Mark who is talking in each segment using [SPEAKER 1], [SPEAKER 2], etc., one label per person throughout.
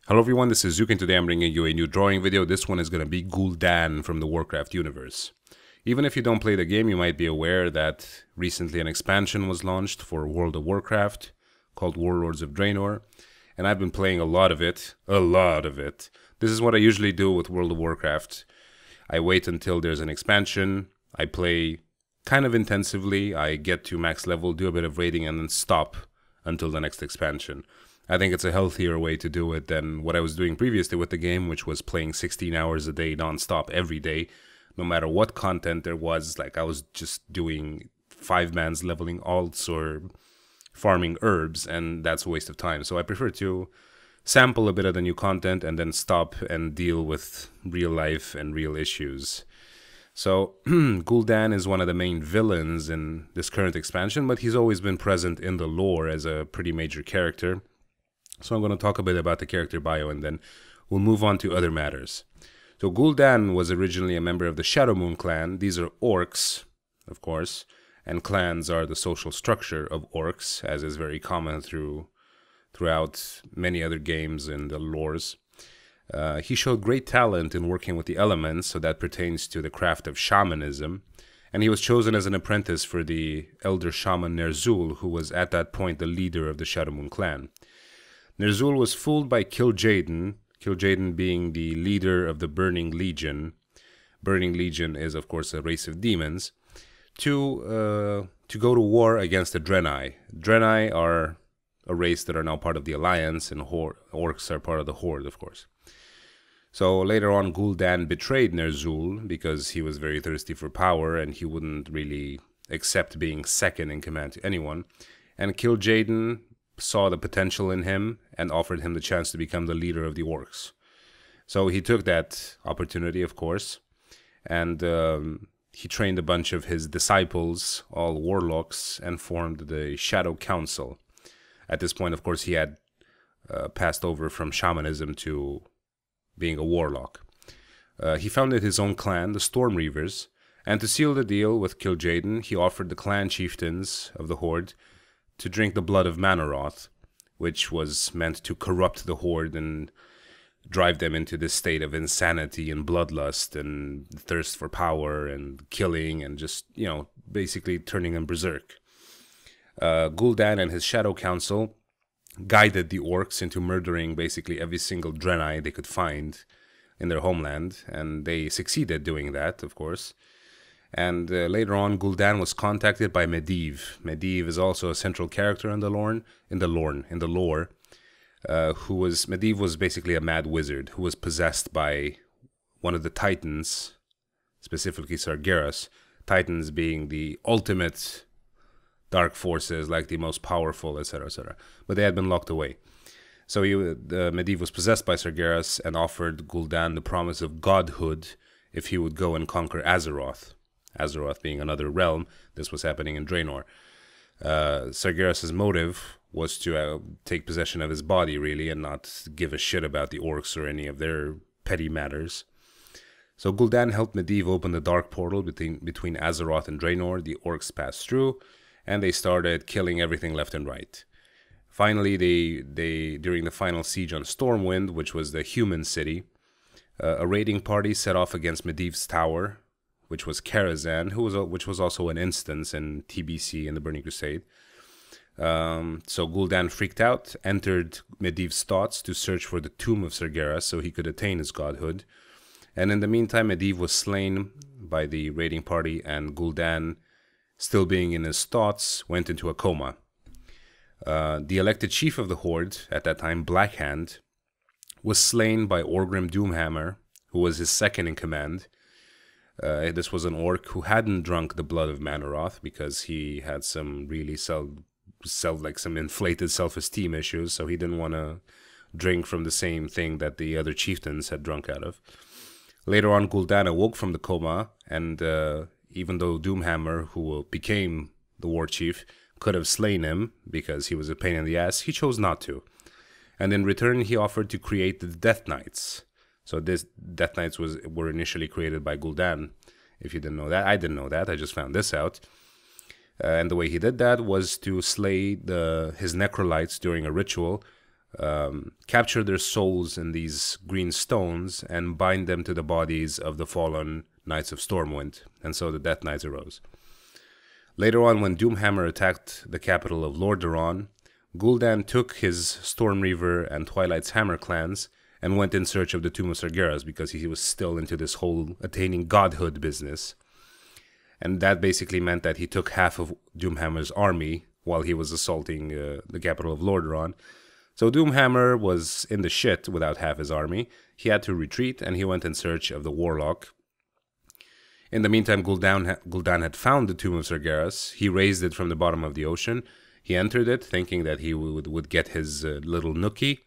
[SPEAKER 1] Hello everyone, this is Zooc and today I'm bringing you a new drawing video. This one is going to be Gul'dan from the Warcraft universe. Even if you don't play the game, you might be aware that recently an expansion was launched for World of Warcraft called Warlords of Draenor, and I've been playing a lot of it. This is what I usually do with World of Warcraft. I wait until there's an expansion, I play kind of intensively, I get to max level, do a bit of raiding, and then stop until the next expansion. I think it's a healthier way to do it than what I was doing previously with the game, which was playing 16 hours a day non-stop every day, no matter what content there was. Like I was just doing 5-mans leveling alts or farming herbs, and that's a waste of time. So I prefer to sample a bit of the new content and then stop and deal with real life and real issues. So Gul'dan is one of the main villains in this current expansion, but he's always been present in the lore as a pretty major character. So I'm going to talk a bit about the character bio and then we'll move on to other matters. So Gul'dan was originally a member of the Shadowmoon clan. These are orcs, of course, and clans are the social structure of orcs, as is very common throughout many other games in the lores. He showed great talent in working with the elements, so that pertains to the craft of shamanism, and he was chosen as an apprentice for the elder shaman Ner'zhul, who was at that point the leader of the Shadowmoon clan. Ner'zhul was fooled by Gul'dan being the leader of the Burning Legion. Burning Legion is, of course, a race of demons, to go to war against the Draenei. Draenei are a race that are now part of the Alliance, and orcs are part of the Horde, of course. So later on, Gul'dan betrayed Ner'zhul because he was very thirsty for power and he wouldn't really accept being second in command to anyone. And Gul'dan saw the potential in him and offered him the chance to become the leader of the orcs. So he took that opportunity, of course, and he trained a bunch of his disciples, all warlocks, and formed the Shadow Council. At this point, of course, he had passed over from shamanism to being a warlock. He founded his own clan, the Storm Reavers, and to seal the deal with Gul'dan, he offered the clan chieftains of the Horde to drink the blood of Mannoroth, which was meant to corrupt the Horde and drive them into this state of insanity and bloodlust and thirst for power and killing and just, you know, basically turning them berserk. Gul'dan and his Shadow Council guided the orcs into murdering basically every single Draenei they could find in their homeland, and they succeeded doing that, of course. And later on, Gul'dan was contacted by Medivh. Medivh is also a central character in the lore. Medivh was basically a mad wizard who was possessed by one of the Titans, specifically Sargeras. Titans being the ultimate dark forces, like the most powerful, etc., etc. But they had been locked away. So Medivh was possessed by Sargeras and offered Gul'dan the promise of godhood if he would go and conquer Azeroth. Azeroth being another realm. This was happening in Draenor. Sargeras' motive was to take possession of his body, really, and not give a shit about the orcs or any of their petty matters. So Gul'dan helped Medivh open the dark portal between Azeroth and Draenor. The orcs passed through, and they started killing everything left and right. Finally, during the final siege on Stormwind, which was the human city, a raiding party set off against Medivh's tower, which was Karazhan, which was also an instance in TBC in the Burning Crusade. So Gul'dan freaked out, entered Medivh's thoughts to search for the tomb of Sargeras so he could attain his godhood. And in the meantime, Medivh was slain by the raiding party, and Gul'dan, still being in his thoughts, went into a coma. The elected chief of the Horde, at that time, Blackhand, was slain by Orgrim Doomhammer, who was his second in command. This was an orc who hadn't drunk the blood of Mannoroth because he had some really some inflated self-esteem issues, so he didn't want to drink from the same thing that the other chieftains had drunk out of. Later on, Gul'dan awoke from the coma, and even though Doomhammer, who became the war chief, could have slain him because he was a pain in the ass, he chose not to. And in return, he offered to create the Death Knights. So this Death Knights were initially created by Gul'dan. If you didn't know that, I didn't know that. I just found this out. And the way he did that was to slay his necrolytes during a ritual, capture their souls in these green stones and bind them to the bodies of the fallen Knights of Stormwind, and so the Death Knights arose. Later on, when Doomhammer attacked the capital of Lordaeron, Gul'dan took his Stormreaver and Twilight's Hammer clans and went in search of the Tomb of Sargeras because he was still into this whole attaining godhood business. And that basically meant that he took half of Doomhammer's army while he was assaulting the capital of Lordaeron. So Doomhammer was in the shit without half his army. He had to retreat, and he went in search of the Warlock. In the meantime, Gul'dan had found the Tomb of Sargeras. He raised it from the bottom of the ocean. He entered it, thinking that he would get his little nookie,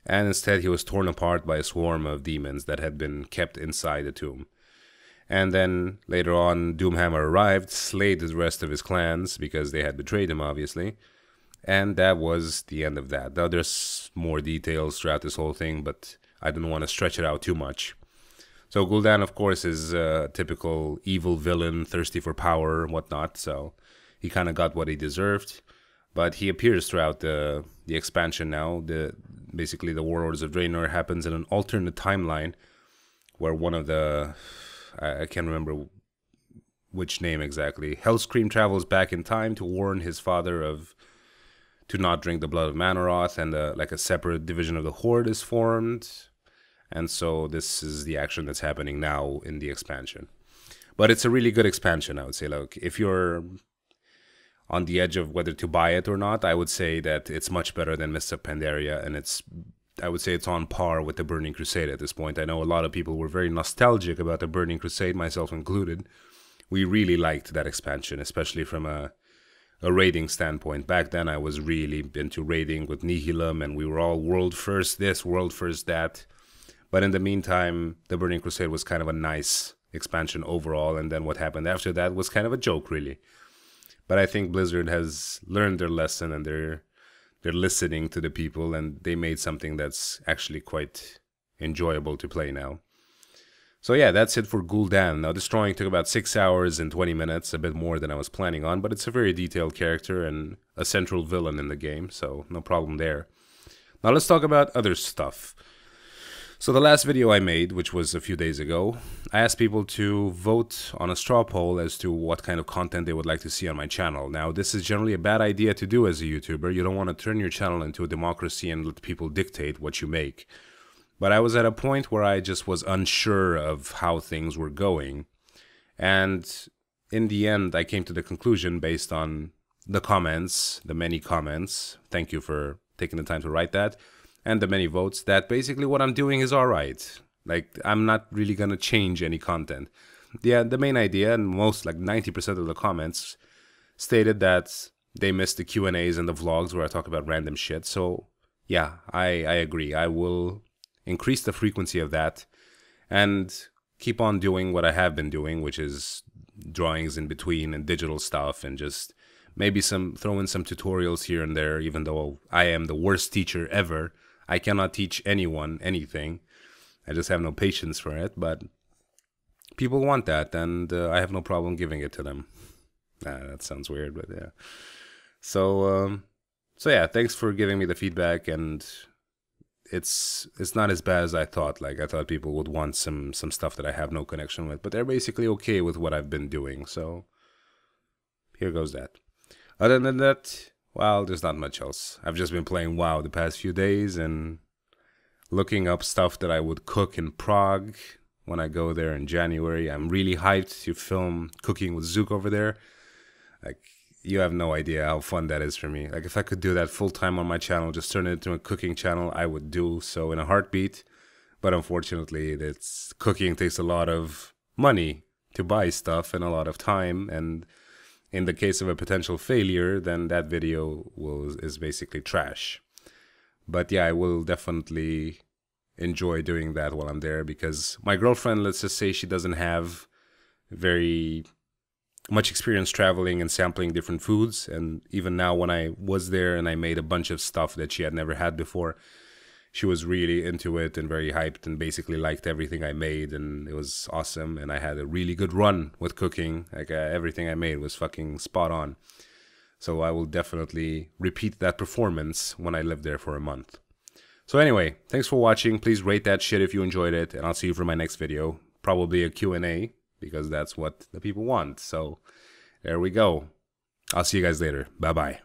[SPEAKER 1] and instead he was torn apart by a swarm of demons that had been kept inside the tomb. And then later on, Doomhammer arrived, slayed the rest of his clans because they had betrayed him, obviously. And that was the end of that. Now, there's more details throughout this whole thing, but I didn't want to stretch it out too much. So Gul'dan, of course, is a typical evil villain, thirsty for power and whatnot, so he kind of got what he deserved. But he appears throughout the expansion now. Basically, the Warlords of Draenor happens in an alternate timeline where one of the... I can't remember which name exactly. Hellscream travels back in time to warn his father to not drink the blood of Manoroth, and like a separate division of the Horde is formed. And so this is the action that's happening now in the expansion. But it's a really good expansion, I would say. Like, if you're on the edge of whether to buy it or not, I would say that it's much better than Mists of Pandaria, and I would say it's on par with the Burning Crusade at this point. I know a lot of people were very nostalgic about the Burning Crusade, myself included. We really liked that expansion, especially from a raiding standpoint. Back then, I was really into raiding with Nihilum, and we were all world first this, world first that. But in the meantime, the Burning Crusade was kind of a nice expansion overall, and then what happened after that was kind of a joke, really. But I think Blizzard has learned their lesson, and they're listening to the people, and they made something that's actually quite enjoyable to play now. So yeah, that's it for Gul'dan. Now, destroying took about 6 hours and 20 minutes, a bit more than I was planning on, but it's a very detailed character and a central villain in the game, so no problem there. Now let's talk about other stuff. So the last video I made, which was a few days ago, I asked people to vote on a straw poll as to what kind of content they would like to see on my channel. Now, this is generally a bad idea to do as a YouTuber. You don't want to turn your channel into a democracy and let people dictate what you make. But I was at a point where I just was unsure of how things were going. And in the end, I came to the conclusion based on the comments, the many comments. Thank you for taking the time to write that. And the many votes, that basically what I'm doing is alright. Like, I'm not really gonna change any content. Yeah, the main idea, and most, like 90% of the comments, stated that they missed the Q&As and the vlogs where I talk about random shit. So, yeah, I agree. I will increase the frequency of that and keep on doing what I have been doing, which is drawings in between and digital stuff, and just maybe throw in some tutorials here and there, even though I am the worst teacher ever. I cannot teach anyone anything. I just have no patience for it, but people want that, and I have no problem giving it to them. That sounds weird, but yeah. So yeah, thanks for giving me the feedback, and it's not as bad as I thought. Like, I thought people would want some stuff that I have no connection with, but they're basically okay with what I've been doing, so here goes that. Other than that, well, there's not much else. I've just been playing WoW the past few days and looking up stuff that I would cook in Prague when I go there in January. I'm really hyped to film cooking with Zooc over there. Like, you have no idea how fun that is for me. Like, if I could do that full time on my channel, just turn it into a cooking channel, I would do so in a heartbeat. But unfortunately, cooking takes a lot of money to buy stuff and a lot of time, and in the case of a potential failure, then that video is basically trash. But yeah, I will definitely enjoy doing that while I'm there, because my girlfriend, let's just say, she doesn't have very much experience traveling and sampling different foods. And even now, when I was there and I made a bunch of stuff that she had never had before, she was really into it and very hyped and basically liked everything I made, and it was awesome. And I had a really good run with cooking. Like, everything I made was fucking spot on. So I will definitely repeat that performance when I live there for a month. So anyway, thanks for watching. Please rate that shit if you enjoyed it, and I'll see you for my next video. Probably a Q&A, because that's what the people want. So there we go. I'll see you guys later. Bye-bye.